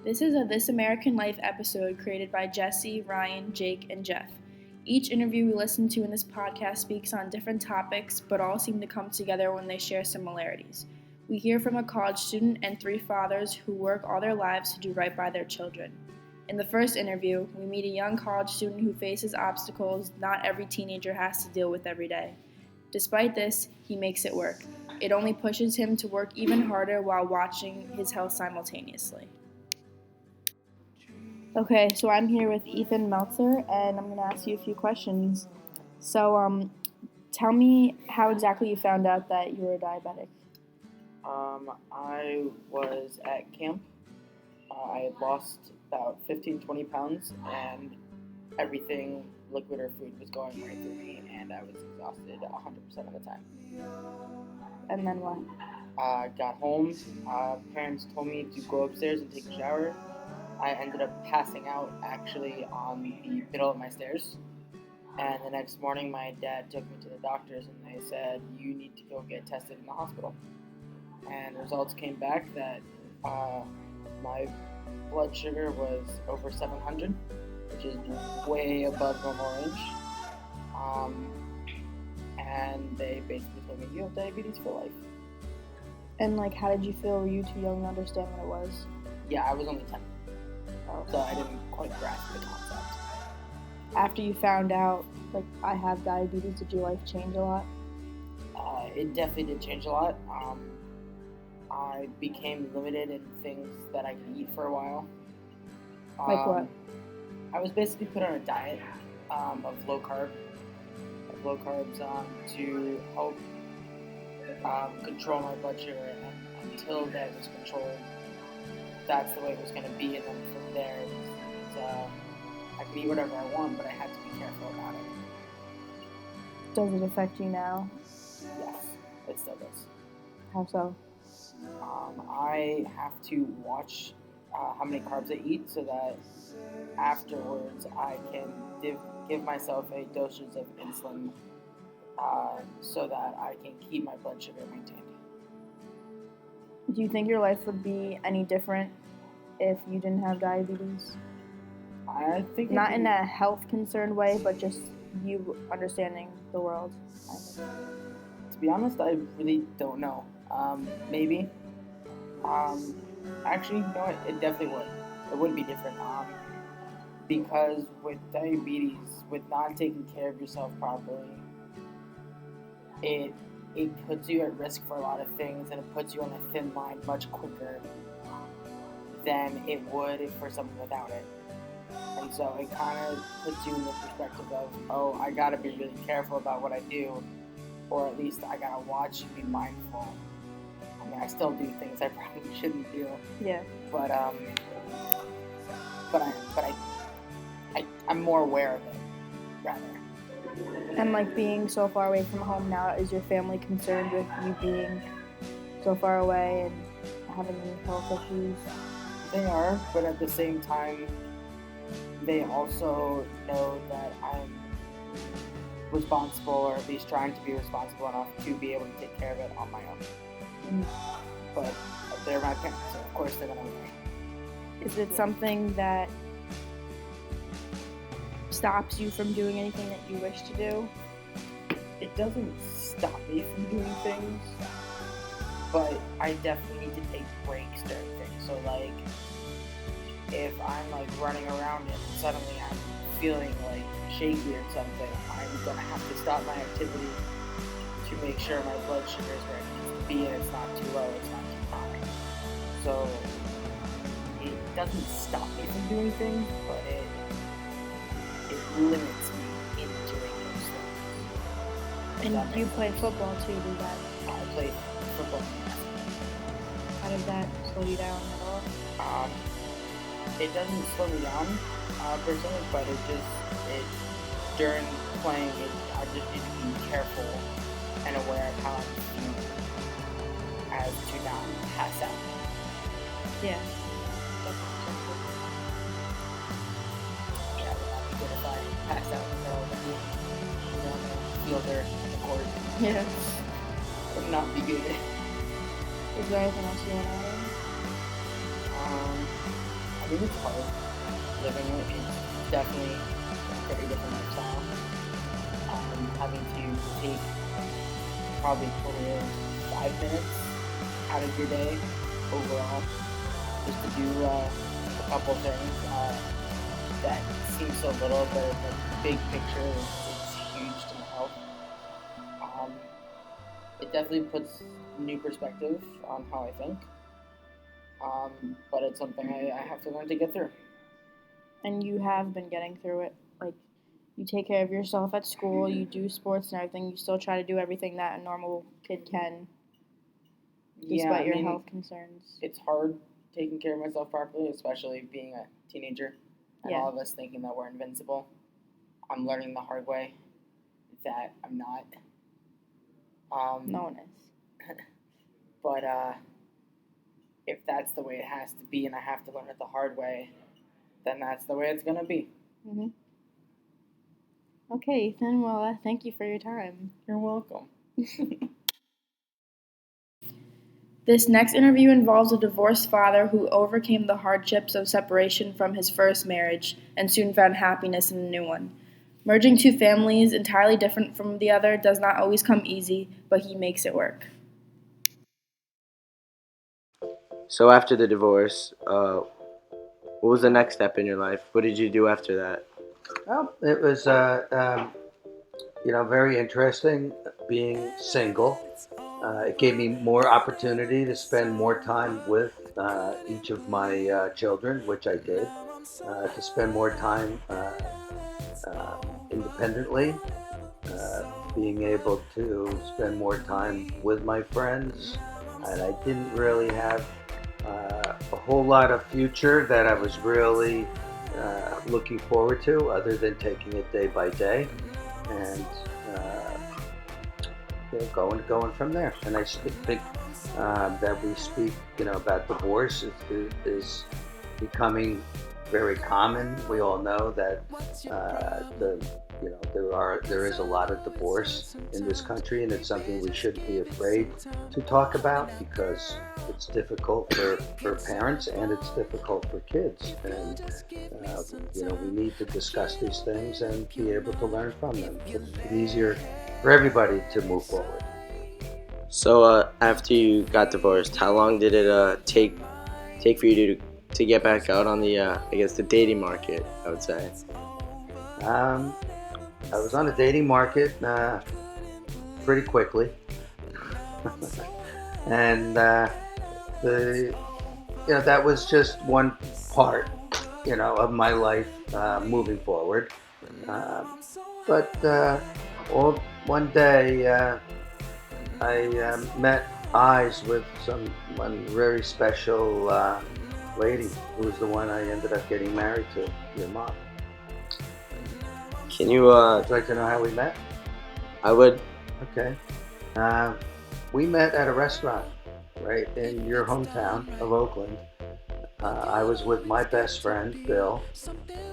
This is a This American Life episode created by Jessi, Ryan, Jake, and Jeff. Each interview we listen to in this podcast speaks on different topics, but all seem to come together when they share similarities. We hear from a college student and three fathers who work all their lives to do right by their children. In the first interview, we meet a young college student who faces obstacles not every teenager has to deal with every day. Despite this, he makes it work. It only pushes him to work even harder while watching his health simultaneously. Okay, so I'm here with Ethan Meltzer, and I'm going to ask you a few questions. So, tell me how exactly you found out that you were diabetic. I was at camp. I had lost about 20 pounds, and everything, liquid or food, was going right through me, and I was exhausted 100% of the time. And then what? I got home. Parents told me to go upstairs and take a shower. I ended up passing out, actually, on the middle of my stairs. And the next morning, my dad took me to the doctors, and they said, you need to go get tested in the hospital. And results came back that my blood sugar was over 700, which is way above normal range. And they basically told me, you have diabetes for life. And, how did you feel? Were you too young to understand what it was? Yeah, I was only 10. So I didn't quite grasp the concept. After you found out, I have diabetes, did your life change a lot? It definitely did change a lot. I became limited in things that I could eat for a while. Like what? I was basically put on a diet of low carbs to help control my blood sugar, and until that was controlled, that's the way it was going to be. And then from there, I could eat whatever I want, but I had to be careful about it. Does it affect you now? Yes, it still does. How so? I have to watch how many carbs I eat so that afterwards I can give myself a dosage of insulin so that I can keep my blood sugar maintained. Do you think your life would be any different if you didn't have diabetes? I think not in a health concerned way, but just you understanding the world. To be honest, I really don't know. Maybe. Actually, you know what? It definitely would. It would be different. Because with diabetes, with not taking care of yourself properly, it puts you at risk for a lot of things, and it puts you on a thin line much quicker than it would for someone without it. And so it kind of puts you in the perspective of, I gotta be really careful about what I do, or at least I gotta watch and be mindful. I mean, I still do things I probably shouldn't do. Yeah. But I'm more aware of it, rather. And being so far away from home now, is your family concerned with you being so far away and having any health issues? They are, but at the same time, they also know that I'm responsible, or at least trying to be responsible enough to be able to take care of it on my own. Mm-hmm. But they're my parents, so of course they're going to worry. Is it something that stops you from doing anything that you wish to do? It doesn't stop me from doing things, but I definitely need to take breaks during things. So if I'm running around and suddenly I'm feeling shaky or something, I'm gonna have to stop my activity to make sure my blood sugar is where it needs to be, and it's not too low, it's not too high. So it doesn't stop me from doing things, but it limits me in doing those things. And you play football too, do that? I play football. How did that slow you down at all? It doesn't slow me down personally, but during playing, I just need to be careful and aware of how I'm feeling as to not pass out. Yeah. Yeah, it would be good if I passed out in the middle of the game, on the field or the court. Yeah. Would not be good. Is there anything else you want to add? I I mean, it's hard living it. It's definitely a very different lifestyle. Having to take probably a total of 5 minutes out of your day overall just to do a couple things that seem so little, but in the big picture, it's huge to my health. Um, it definitely puts new perspective on how I think, but it's something I have to learn to get through. And you have been getting through it. Like, you take care of yourself at school, you do sports and everything, you still try to do everything that a normal kid can, despite your health concerns. It's hard taking care of myself properly, especially being a teenager and all of us thinking that we're invincible. I'm learning the hard way that I'm not. No one is. But if that's the way it has to be and I have to learn it the hard way, then that's the way it's going to be. Mm-hmm. Okay, Ethan, well, thank you for your time. You're welcome. This next interview involves a divorced father who overcame the hardships of separation from his first marriage and soon found happiness in a new one. Merging two families entirely different from the other does not always come easy, but he makes it work. So after the divorce, what was the next step in your life? What did you do after that? Well, it was, very interesting being single. It gave me more opportunity to spend more time with each of my children, which I did, to spend more time independently, being able to spend more time with my friends. And I didn't really have a whole lot of future that I was really looking forward to, other than taking it day by day and going from there. And I think that we speak, about divorce is becoming very common. We all know that there is a lot of divorce in this country, and it's something we shouldn't be afraid to talk about, because it's difficult for parents and it's difficult for kids. And we need to discuss these things and be able to learn from them. It's easier for everybody to move forward. So after you got divorced, how long did it take for you to get back out on the the dating market, I would say? I was on the dating market pretty quickly, and that was just one part, of my life moving forward. But one day I met eyes with one very special lady, who was the one I ended up getting married to, your mom. Can you? Would you like to know how we met? I would. Okay. We met at a restaurant right in your hometown of Oakland. I was with my best friend, Bill,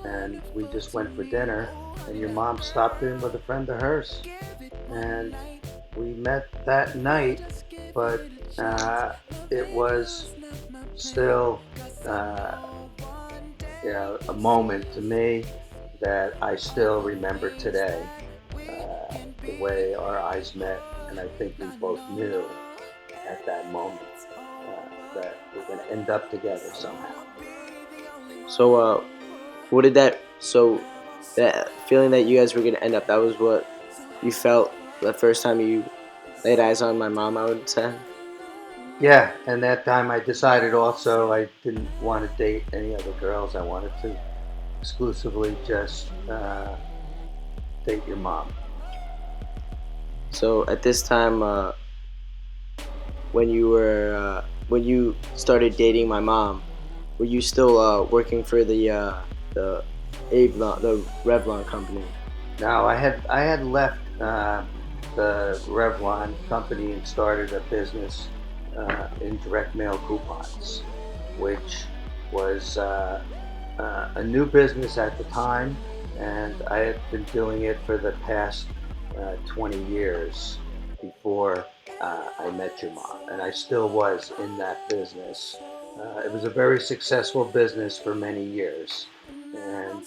and we just went for dinner, and your mom stopped in with a friend of hers. And we met that night, but it was still, a moment to me that I still remember today, the way our eyes met, and I think we both knew at that moment that we're going to end up together somehow. So that feeling that you guys were going to end up, that was what you felt the first time you laid eyes on my mom, I would say? Yeah, and that time I decided also I didn't want to date any other girls. I wanted to exclusively just date your mom. So at this time, when you started dating my mom, were you still working for the Revlon company? No, I had left the Revlon company and started a business in direct mail coupons, which was a new business at the time, and I had been doing it for the past 20 years before I met your mom, and I still was in that business It was a very successful business for many years, and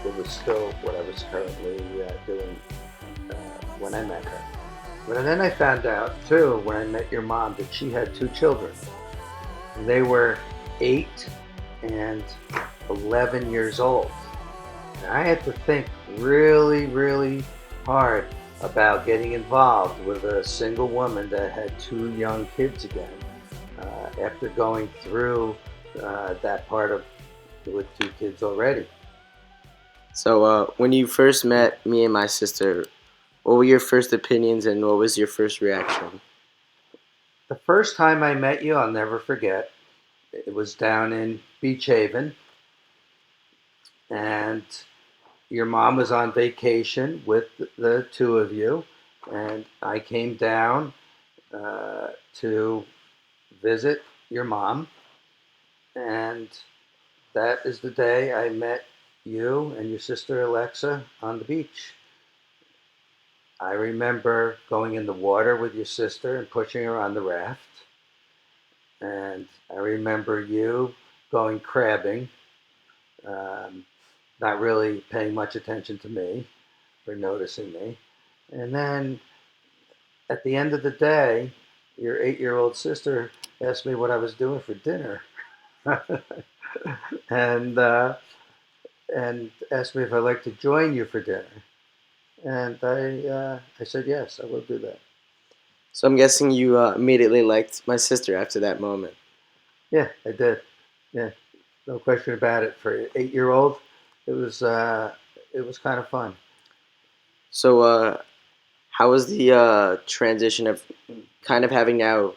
it was still what I was currently doing when I met her. But then I found out too when I met your mom that she had two children. They were 8 and 11 years old. And I had to think really, really hard about getting involved with a single woman that had two young kids again. After going through that part of with two kids already. So when you first met me and my sister, what were your first opinions and what was your first reaction? The first time I met you, I'll never forget. It was down in Beach Haven, and your mom was on vacation with the two of you, and I came down to visit your mom, and that is the day I met you and your sister Alexa on the beach. I remember going in the water with your sister and pushing her on the raft. And I remember you going crabbing, not really paying much attention to me or noticing me. And then at the end of the day, your 8-year-old sister asked me what I was doing for dinner. and asked me if I'd like to join you for dinner. And I said, yes, I will do that. So I'm guessing you immediately liked my sister after that moment. Yeah, I did. Yeah, no question about it. For an 8-year-old, it was kind of fun. So how was the transition of kind of having now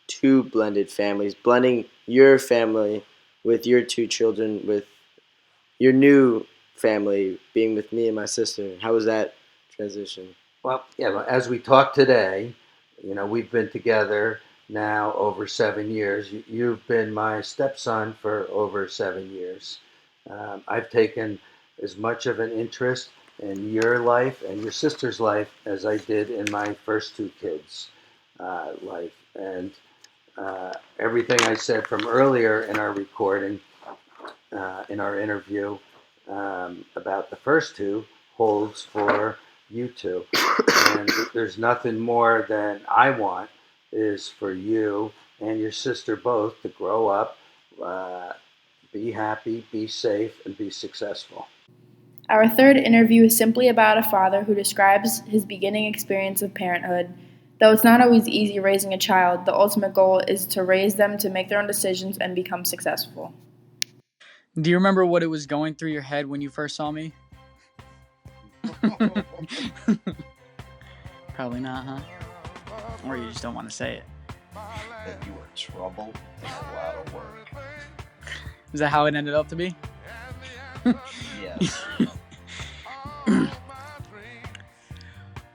two blended families, blending your family with your two children, with your new family being with me and my sister? How was that transition? Well, yeah, as we talk today, we've been together now over 7 years. You've been my stepson for over 7 years. I've taken as much of an interest in your life and your sister's life as I did in my first two kids' life. And everything I said from earlier in our recording, in our interview about the first two, holds for you two. And there's nothing more than I want is for you and your sister both to grow up, be happy, be safe, and be successful. Our third interview is simply about a father who describes his beginning experience of parenthood. Though it's not always easy raising a child, the ultimate goal is to raise them to make their own decisions and become successful. Do you remember what it was going through your head when you first saw me? Probably not, huh? Or you just don't want to say it. That you were trouble and a lot of work. Is that how it ended up to be? Yes.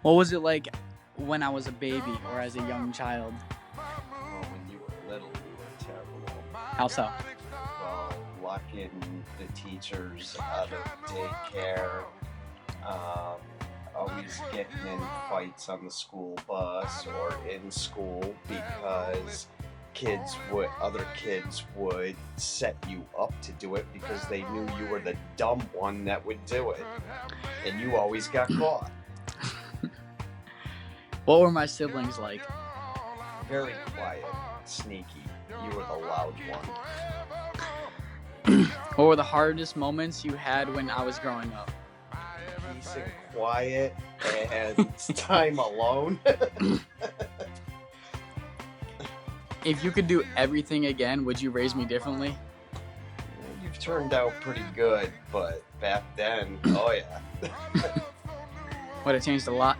What was it like when I was a baby or as a young child? Well, when you were little, you were terrible. How so? Well, locking the teachers out of daycare, always getting in fights on the school bus or in school because other kids would set you up to do it because they knew you were the dumb one that would do it. And you always got caught. What were my siblings like? Very quiet, sneaky. You were the loud one. What were the hardest moments you had when I was growing up? Peace and quiet and time alone. If you could do everything again, would you raise me differently? You've turned out pretty good, but back then, oh yeah. Would have changed a lot.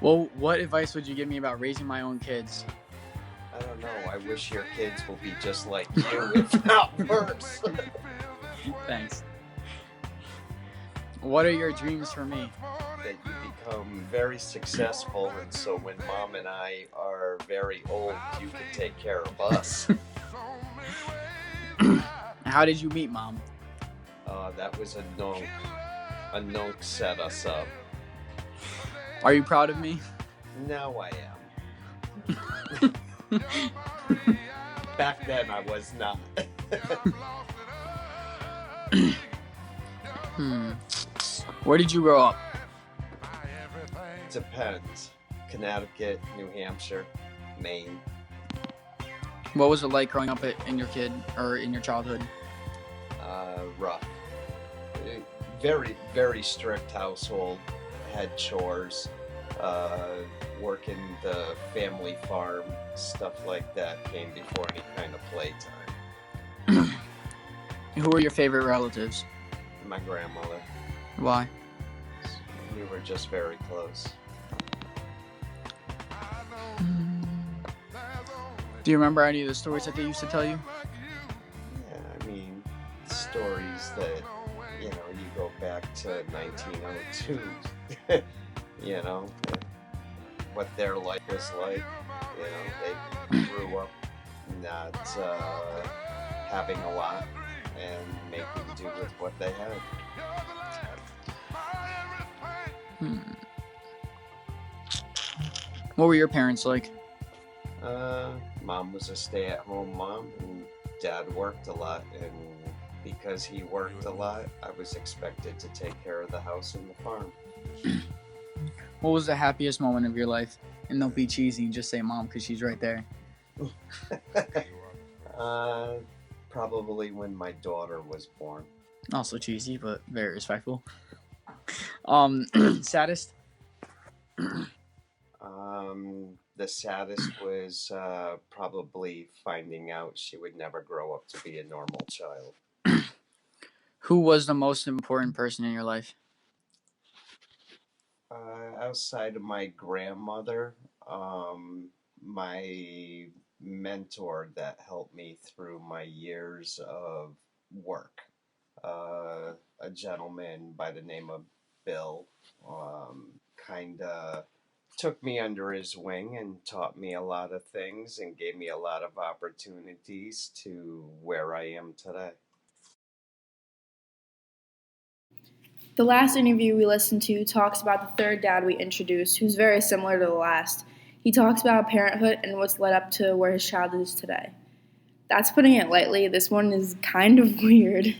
Well, what advice would you give me about raising my own kids? I don't know. I wish your kids will be just like you, if not worse. Thanks. What are your dreams for me? That you become very successful, and so when Mom and I are very old, you can take care of us. How did you meet Mom? That was a nunk. A nunk set us up. Are you proud of me? Now I am. Back then, I was not. Where did you grow up? Depends. Connecticut, New Hampshire, Maine. What was it like growing up in your childhood? Rough. Very, very strict household. Had chores. Working the family farm, stuff like that came before any kind of playtime. Who were your favorite relatives? My grandmother. Why? We were just very close. Do you remember any of the stories that they used to tell you? Yeah, I mean, stories that, you go back to 1902, what their life was like. They grew up not having a lot and making do with what they had. What were your parents like? Mom was a stay-at-home mom, and Dad worked a lot, and because he worked a lot, I was expected to take care of the house and the farm. What was the happiest moment of your life? And don't be cheesy, just say mom, because she's right there. Probably when my daughter was born. Also cheesy, but very respectful. Saddest? The saddest was probably finding out she would never grow up to be a normal child. Who was the most important person in your life? Outside of my grandmother, my mentor that helped me through my years of work, a gentleman by the name of Bill, kind of took me under his wing and taught me a lot of things and gave me a lot of opportunities to where I am today. The last interview we listened to talks about the third dad we introduced, who's very similar to the last. He talks about parenthood and what's led up to where his child is today. That's putting it lightly. This one is kind of weird.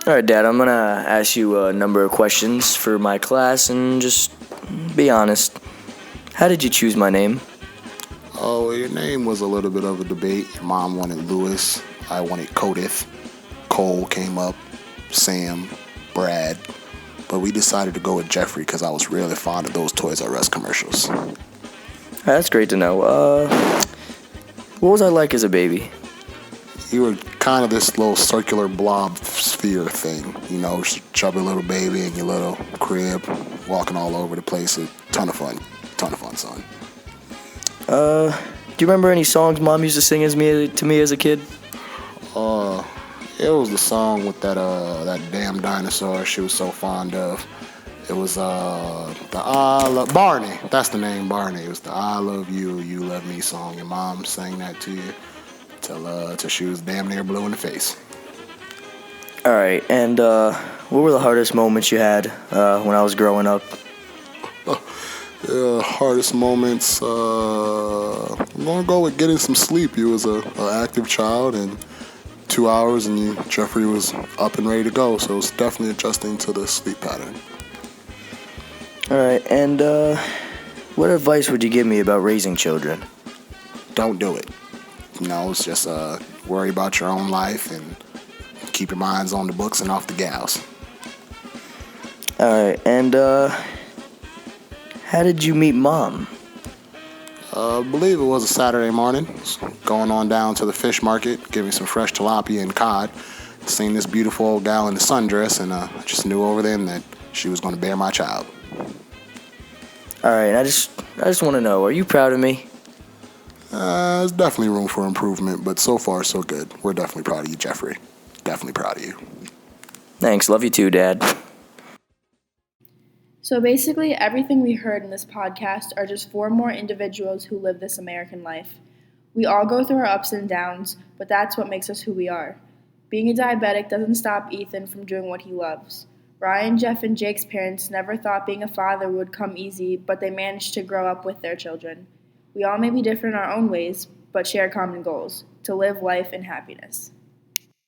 All right, Dad, I'm going to ask you a number of questions for my class, and just be honest. How did you choose my name? Oh, your name was a little bit of a debate. Your mom wanted Lewis. I wanted Codith. Cole came up. Sam. Brad. But we decided to go with Jeffrey because I was really fond of those Toys R Us commercials. That's great to know. What was I like as a baby? You were kind of this little circular blob sphere thing, chubby little baby in your little crib, walking all over the place. A ton of fun, son. Do you remember any songs Mom used to sing to me as a kid? It was the song with that damn dinosaur she was so fond of. It was Barney. That's the name, Barney. It was the I Love You, You Love Me song. Your mom sang that to you till she was damn near blue in the face. All right, and what were the hardest moments you had when I was growing up? Hardest moments, I'm going to go with getting some sleep. You was an active child, and 2 hours and Jeffrey was up and ready to go, so it's definitely adjusting to the sleep pattern. All right, and what advice would you give me about raising children? Don't do it. It's just worry about your own life and keep your minds on the books and off the gals. All right, and how did you meet Mom? I believe it was a Saturday morning. Going on down to the fish market, getting some fresh tilapia and cod. Seen this beautiful old gal in the sundress, and I just knew over then that she was going to bear my child. All right, I just want to know, are you proud of me? There's definitely room for improvement, but so far so good. We're definitely proud of you, Jeffrey. Definitely proud of you. Thanks, love you too, Dad. So basically, everything we heard in this podcast are just 4 more individuals who live this American life. We all go through our ups and downs, but that's what makes us who we are. Being a diabetic doesn't stop Ethan from doing what he loves. Ryan, Jeff, and Jake's parents never thought being a father would come easy, but they managed to grow up with their children. We all may be different in our own ways, but share common goals: to live life in happiness.